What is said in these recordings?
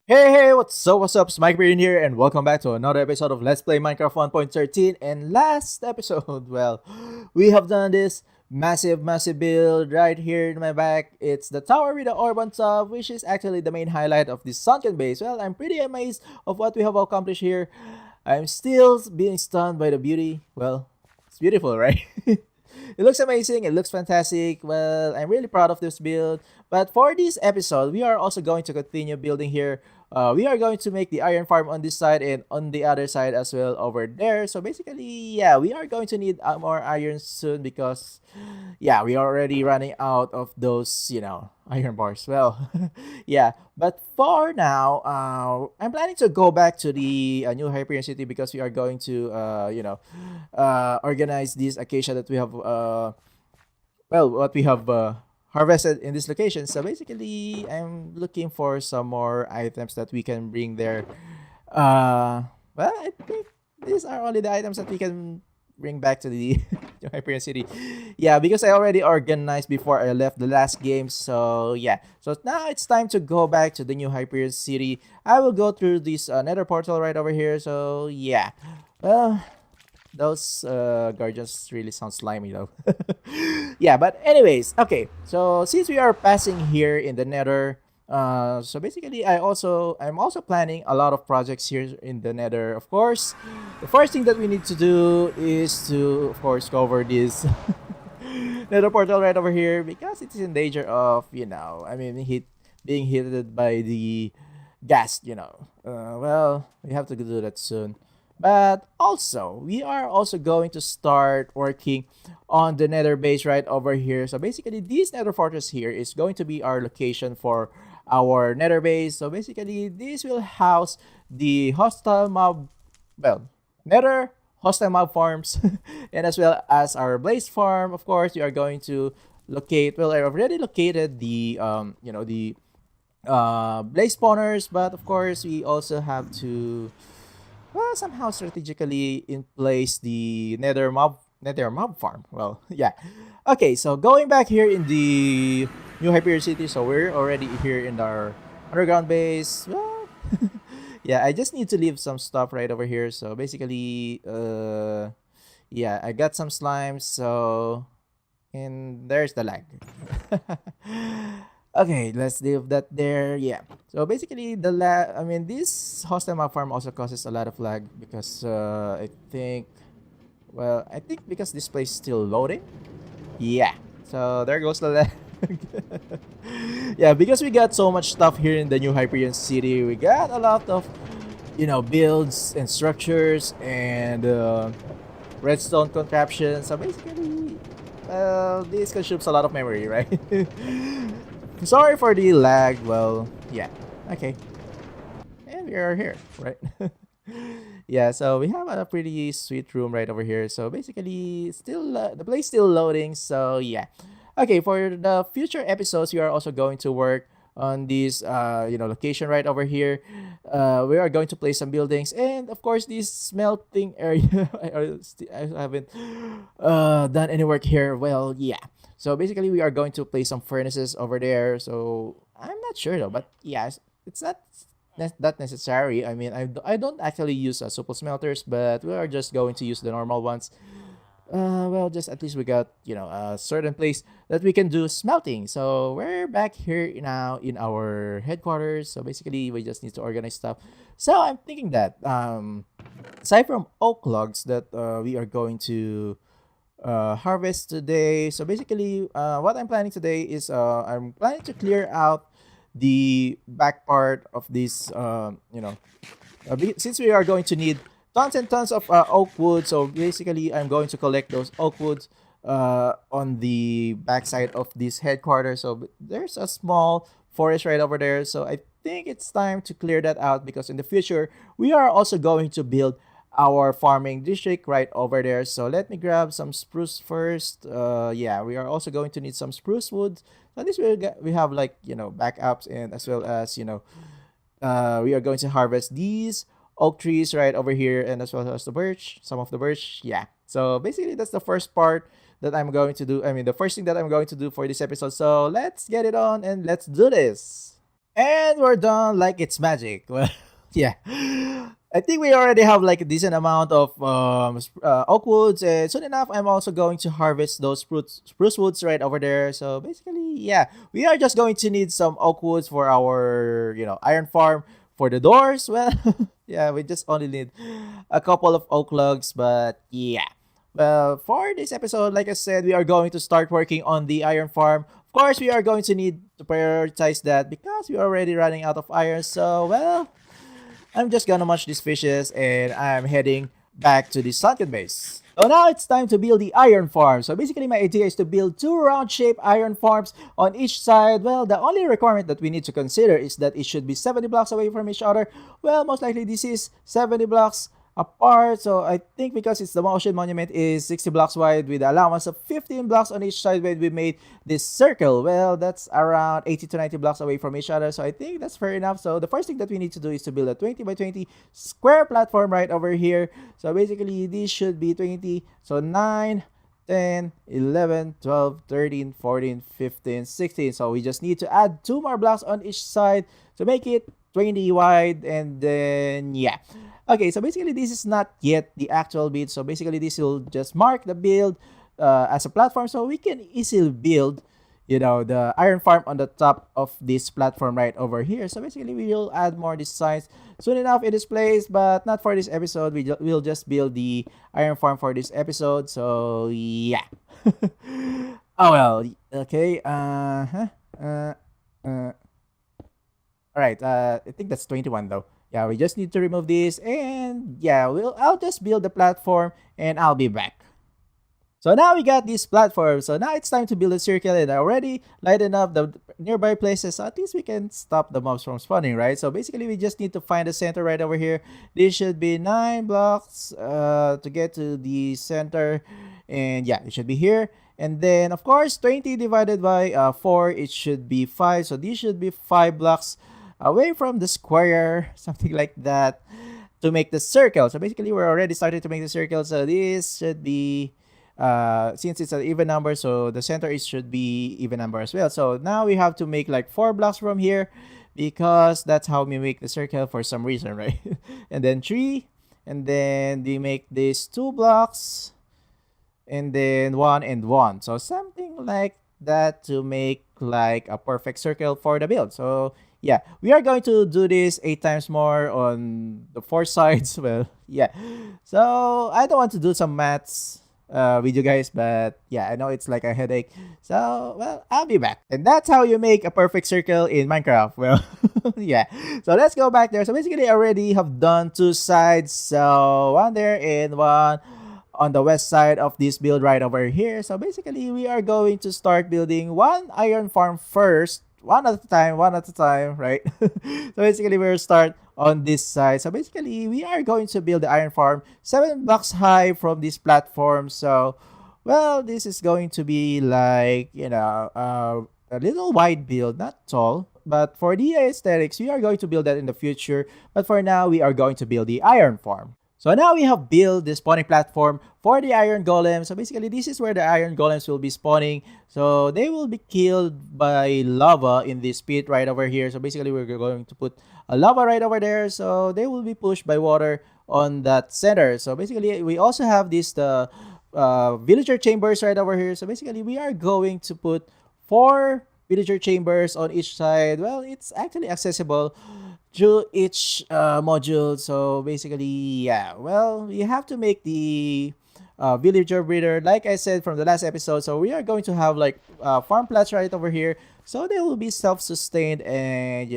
Hey, what's up? It's mikeyperion here, and welcome back to another episode of Let's Play Minecraft 1.13. And last episode, well, we have done this massive build right here in my back. It's the tower with the orb on top, which is actually the main highlight of this sunken base. Well, I'm pretty amazed of what we have accomplished here. I'm still being stunned by the beauty. Well, it's beautiful, right? It looks amazing. It looks fantastic. Well, I'm really proud of this build. But for this episode, we are also going to continue building here. We are going to make the iron farm on this side and on the other side as well over there. So basically, yeah, we are going to need more iron soon because, yeah, we are already running out of those, iron bars. Well, yeah. But for now, I'm planning to go back to the new Hyperion City because we are going to, organize this acacia that we have, what we have harvested in this location. So basically, I'm looking for some more items that we can bring there. I think these are only the items that we can bring back to the New Hyperion City. Yeah, because I already organized before I left the last game. So yeah, so now it's time to go back to the New Hyperion City. I will go through this nether portal right over here. So yeah, well, those guardians really sound slimy though. Yeah, but anyways, okay. So since we are passing here in the nether, so basically I'm also planning a lot of projects here in the nether. Of course, the first thing that we need to do is to of course cover this nether portal right over here because it is in danger of, being hit by the gas, well, we have to do that soon. But also, we are also going to start working on the nether base right over here. So basically, this nether fortress here is going to be our location for our nether base. So basically, this will house the hostile mob, well, nether hostile mob farms, and as well as our blaze farm. Of course, we are going to locate, well, I already located the, blaze spawners, but of course, we also have to, well, somehow strategically in place the nether mob farm. Well, yeah. Okay, so going back here in the New Hyperion City, so we're already here in our underground base. Well, yeah, I just need to leave some stuff right over here. So basically, yeah, I got some slimes. So, and there's the lag. Okay, let's leave that there. Yeah. So basically, the lag. I mean, this hostile map farm also causes a lot of lag because I think because this place is still loading. Yeah. So there goes the lag. Yeah, because we got so much stuff here in the new Hyperion City. We got a lot of, builds and structures and redstone contraptions. So basically, this consumes a lot of memory, right? Sorry for the lag. Well, yeah. Okay. And we are here, right? Yeah, so we have a pretty sweet room right over here. So basically, still the place still loading. So yeah. Okay, for the future episodes, we are also going to work on this location right over here. We are going to place some buildings and of course this smelting area. I haven't done any work here. Well, yeah. So basically, we are going to place some furnaces over there. So I'm not sure though, but yes, it's not that necessary. I mean, I don't actually use super smelters, but we are just going to use the normal ones. Well, just at least we got a certain place that we can do smelting. So we're back here now in our headquarters. So basically, we just need to organize stuff. So I'm thinking that aside from oak logs that we are going to harvest today. So basically, what I'm planning today is I'm planning to clear out the back part of this, since we are going to need tons and tons of oak wood. So basically, I'm going to collect those oak woods on the backside of this headquarters. So there's a small forest right over there. So I think it's time to clear that out because in the future, we are also going to build our farming district right over there. So let me grab some spruce first. Yeah, we are also going to need some spruce wood. So this we have like backups, and as well as we are going to harvest these oak trees right over here, and as well as the birch, some of the birch. Yeah. So basically, that's the first part that I'm going to do. I mean, the first thing that I'm going to do for this episode. So let's get it on and let's do this. And we're done like it's magic. Well, yeah. I think we already have like a decent amount of oak woods, and soon enough, I'm also going to harvest those spruce woods right over there. So basically, yeah, we are just going to need some oak woods for our, iron farm for the doors. Well, yeah, we just only need a couple of oak logs, but yeah. Well, for this episode, like I said, we are going to start working on the iron farm. Of course, we are going to need to prioritize that because we are already running out of iron. So, well, I'm just gonna munch these fishes and I'm heading back to the sunken base. So now it's time to build the iron farm. So basically my idea is to build two round-shaped iron farms on each side. Well, the only requirement that we need to consider is that it should be 70 blocks away from each other. Well, most likely this is 70 blocks apart. So I think because it's the ocean monument is 60 blocks wide with the allowance of 15 blocks on each side when we made this circle. Well, that's around 80 to 90 blocks away from each other. So I think that's fair enough. So the first thing that we need to do is to build a 20 by 20 square platform right over here. So basically this should be 20. So 9, 10, 11, 12, 13, 14, 15, 16. So we just need to add 2 more blocks on each side to make it 20 wide, and then yeah. Okay, so basically this is not yet the actual build. So basically this will just mark the build as a platform, so we can easily build, the iron farm on the top of this platform right over here. So basically we will add more designs soon enough in this place, but not for this episode. We'll just build the iron farm for this episode. So yeah. Oh well. Okay. All right. I think that's 21 though. Yeah, we just need to remove this, and yeah, I'll just build the platform and I'll be back. So now we got this platform. So now it's time to build a circle, and I already lightened up the nearby places. So at least we can stop the mobs from spawning, right? So basically we just need to find the center right over here. This should be 9 blocks to get to the center, and yeah, it should be here. And then of course 20 divided by 4, it should be 5. So this should be 5 blocks away from the square, something like that, to make the circle. So basically we're already starting to make the circle. So this should be since it's an even number, so the center should be even number as well. So now we have to make like 4 blocks from here because that's how we make the circle for some reason, right? And then 3, and then we make these 2 blocks, and then 1 and 1. So something like that to make like a perfect circle for the build. So yeah, we are going to do this 8 times more on the 4 sides. Well, yeah. So I don't want to do some maths with you guys, but yeah, I know it's like a headache. So, well, I'll be back. And that's how you make a perfect circle in Minecraft. Well, yeah. So let's go back there. So basically I already have done 2 sides. So 1 there and 1 on the west side of this build right over here. So basically we are going to start building 1 iron farm first. One at a time, right? So basically we'll start on this side. So basically we are going to build the iron farm 7 blocks high from this platform. So well, this is going to be like, a little wide build, not tall, but for the aesthetics we are going to build that in the future. But for now we are going to build the iron farm. So now we have built the spawning platform for the iron golem. So basically this is where the iron golems will be spawning. So they will be killed by lava in this pit right over here. So basically we're going to put a lava right over there. So they will be pushed by water on that center. So basically we also have this villager chambers right over here. So basically we are going to put 4 villager chambers on each side. Well, it's actually accessible to each module. So basically, yeah, well, you have to make the villager breeder like I said from the last episode. So we are going to have like farm plots right over here, so they will be self-sustained, and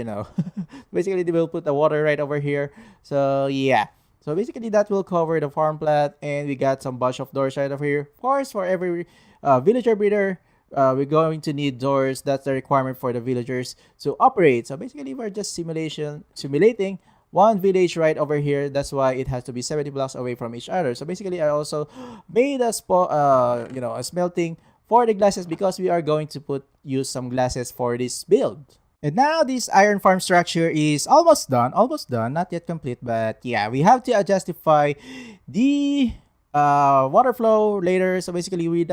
basically they will put the water right over here. So yeah, so basically that will cover the farm plot, and we got some bunch of doors right over here. Of course, for every villager breeder, we're going to need doors. That's the requirement for the villagers to operate. So basically we're just simulating 1 village right over here. That's why it has to be 70 blocks away from each other. So basically I also made a smelting for the glasses because we are going to use some glasses for this build. And now this iron farm structure is almost done, not yet complete, but yeah, we have to justify the water flow later. So basically we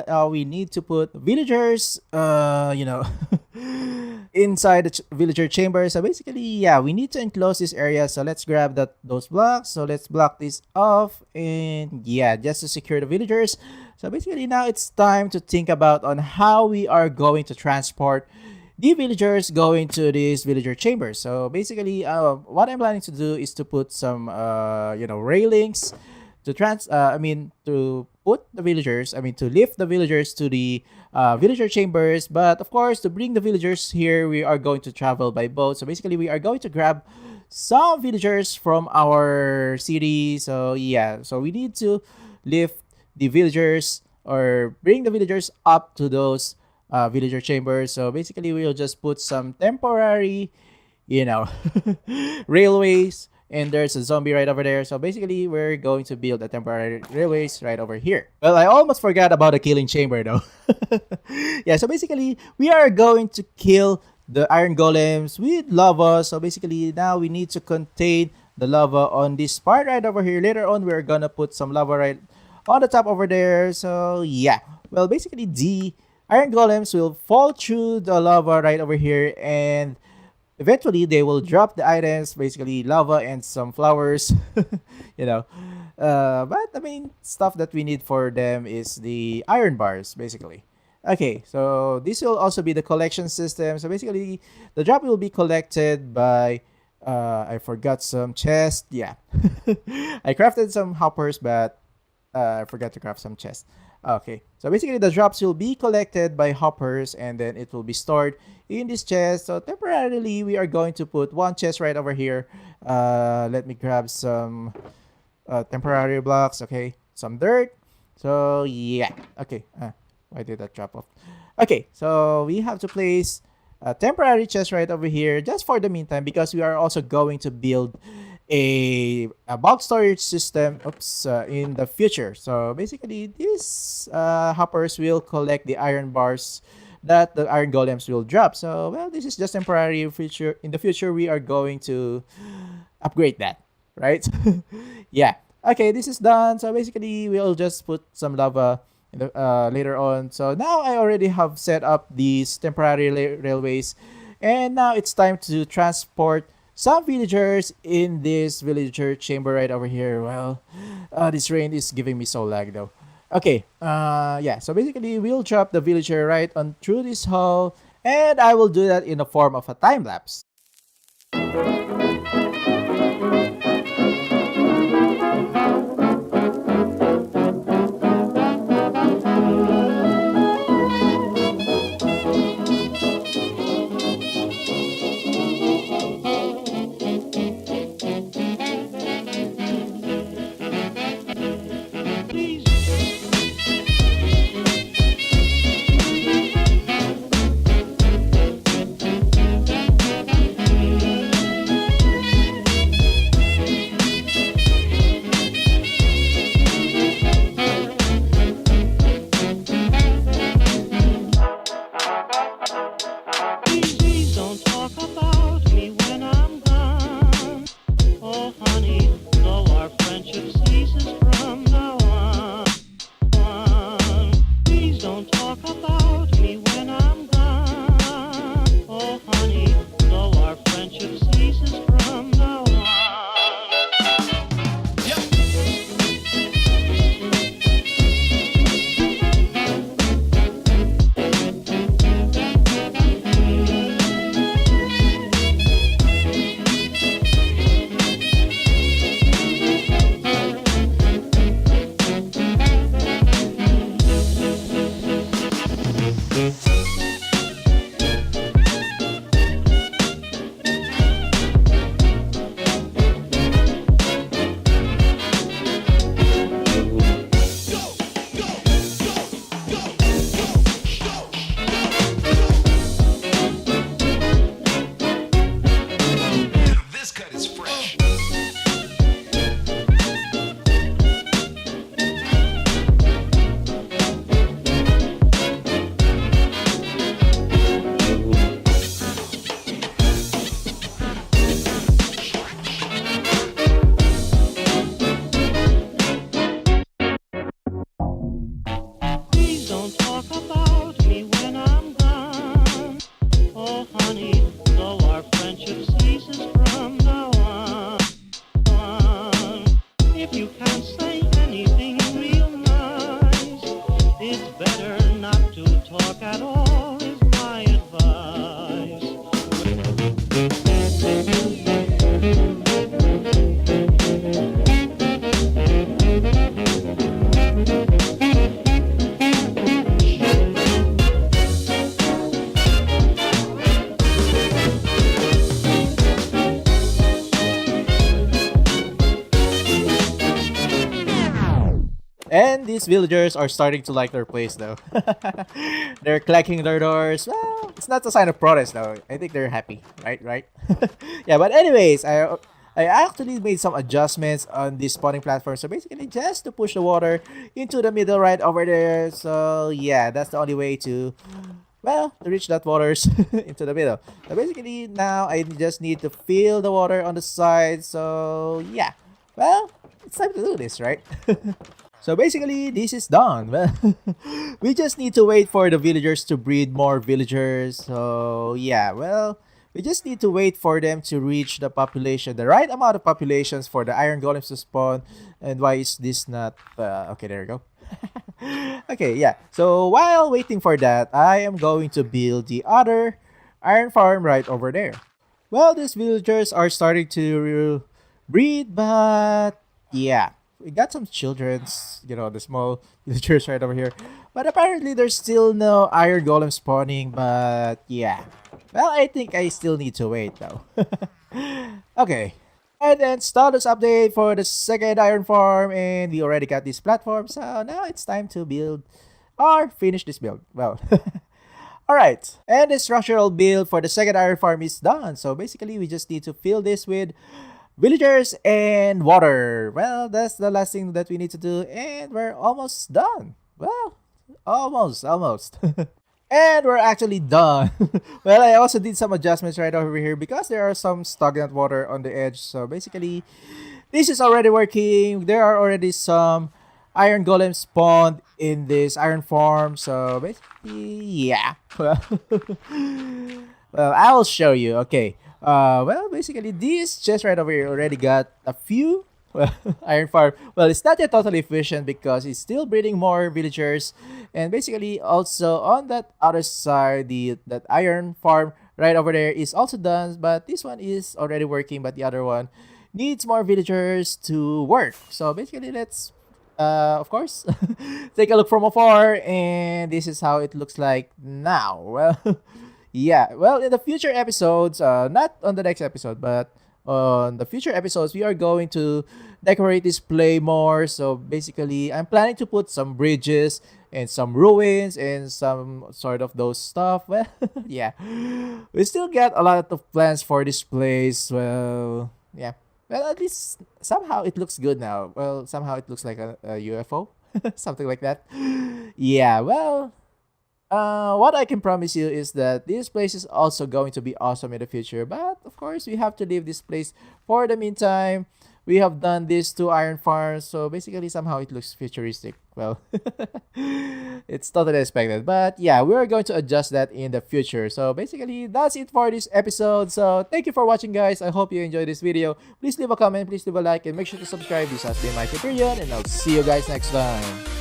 need to put villagers inside the villager chamber. So basically, yeah, we need to enclose this area. So let's grab those blocks. So let's block this off, and yeah, just to secure the villagers. So basically, now it's time to think about on how we are going to transport the villagers going to this villager chamber. So basically, what I'm planning to do is to put some, railings to to put the villagers, to lift the villagers to the villager chambers. But of course, to bring the villagers here, we are going to travel by boat. So basically, we are going to grab some villagers from our city. So yeah, so we need to lift the villagers or bring the villagers up to those villager chambers. So basically, we'll just put some temporary, railways, and there's a zombie right over there. So basically, we're going to build a temporary railways right over here. Well, I almost forgot about the killing chamber though. Yeah, so basically, we are going to kill the iron golems with lava. So basically, now we need to contain the lava on this part right over here. Later on, we're gonna put some lava right on the top over there. So yeah, well, basically, the iron golems will fall through the lava right over here, and eventually they will drop the items, basically lava and some flowers. you know but the main stuff that we need for them is the iron bars, basically. Okay, so this will also be the collection system. So basically, the drop will be collected by I forgot some chests. Yeah. I crafted some hoppers, but I forgot to craft some chests. Okay, so basically the drops will be collected by hoppers, and then it will be stored in this chest. So temporarily, we are going to put one chest right over here. Let me grab some temporary blocks. Okay, some dirt. So yeah. Okay. Why did that drop off? Okay, so we have to place a temporary chest right over here just for the meantime, because we are also going to build a bulk storage system in the future. So basically, these hoppers will collect the iron bars that the iron golems will drop. So well, this is just temporary. In the future, we are going to upgrade that, right? Yeah. Okay, this is done. So basically, we'll just put some lava in the, later on. So now I already have set up these temporary railways, and now it's time to transport some villagers in this villager chamber right over here. Well, this rain is giving me so lag though. Okay, yeah, so basically we'll drop the villager right on through this hall, and I will do that in the form of a time lapse. at all is my advice. And these villagers are starting to like their place though. They're clacking their doors. Well, it's not a sign of protest though. I think they're happy, right? Right? Yeah, but anyways, I actually made some adjustments on this spawning platform. So basically just to push the water into the middle right over there. So yeah, that's the only way to, well, to reach that waters into the middle. So basically now I just need to fill the water on the side. So yeah, well, it's time to do this, right? So basically, this is done. Well, we just need to wait for the villagers to breed more villagers. So yeah, well, we just need to wait for them to reach the population, the right amount of populations for the iron golems to spawn. And why is this not... okay, there we go. Okay, yeah. So while waiting for that, I am going to build the other iron farm right over there. Well, these villagers are starting to breed, but yeah. We got some children's, you know, the small villagers right over here. But apparently there's still no iron golem spawning, but yeah. Well, I think I still need to wait though. Okay. And then status update for the second iron farm, and we already got this platform, so now it's time to build or finish this build. Well, alright. And the structural build for the second iron farm is done. So basically we just need to fill this with villagers and water. Well, that's the last thing that we need to do, and we're almost done. Well, almost. And we're actually done. Well, I also did some adjustments right over here because there are some stagnant water on the edge. So basically, this is already working. There are already some iron golems spawned in this iron farm. So basically, yeah. Well, I'll show you. Okay. Well, basically, this chest right over here already got a few iron farm. Well, it's not yet totally efficient because it's still breeding more villagers. And basically, also on that other side, that iron farm right over there is also done. But this one is already working, but the other one needs more villagers to work. So basically, let's, of course, take a look from afar. And this is how it looks like now. Well... Yeah, well, in the future episodes, not on the next episode, but on the future episodes, we are going to decorate this play more. So basically, I'm planning to put some bridges and some ruins and some sort of those stuff. Well, yeah, we still got a lot of plans for this place. Well, yeah, well, at least somehow it looks good now. Well, somehow it looks like a UFO, something like that. Yeah, well. What I can promise you is that this place is also going to be awesome in the future. But of course, we have to leave this place for the meantime. We have done these two iron farms, so basically somehow it looks futuristic. Well, it's totally expected. But yeah, we're going to adjust that in the future. So basically, that's it for this episode. So thank you for watching, guys. I hope you enjoyed this video. Please leave a comment, please leave a like, and make sure to subscribe. This has been mikeyperion, and I'll see you guys next time.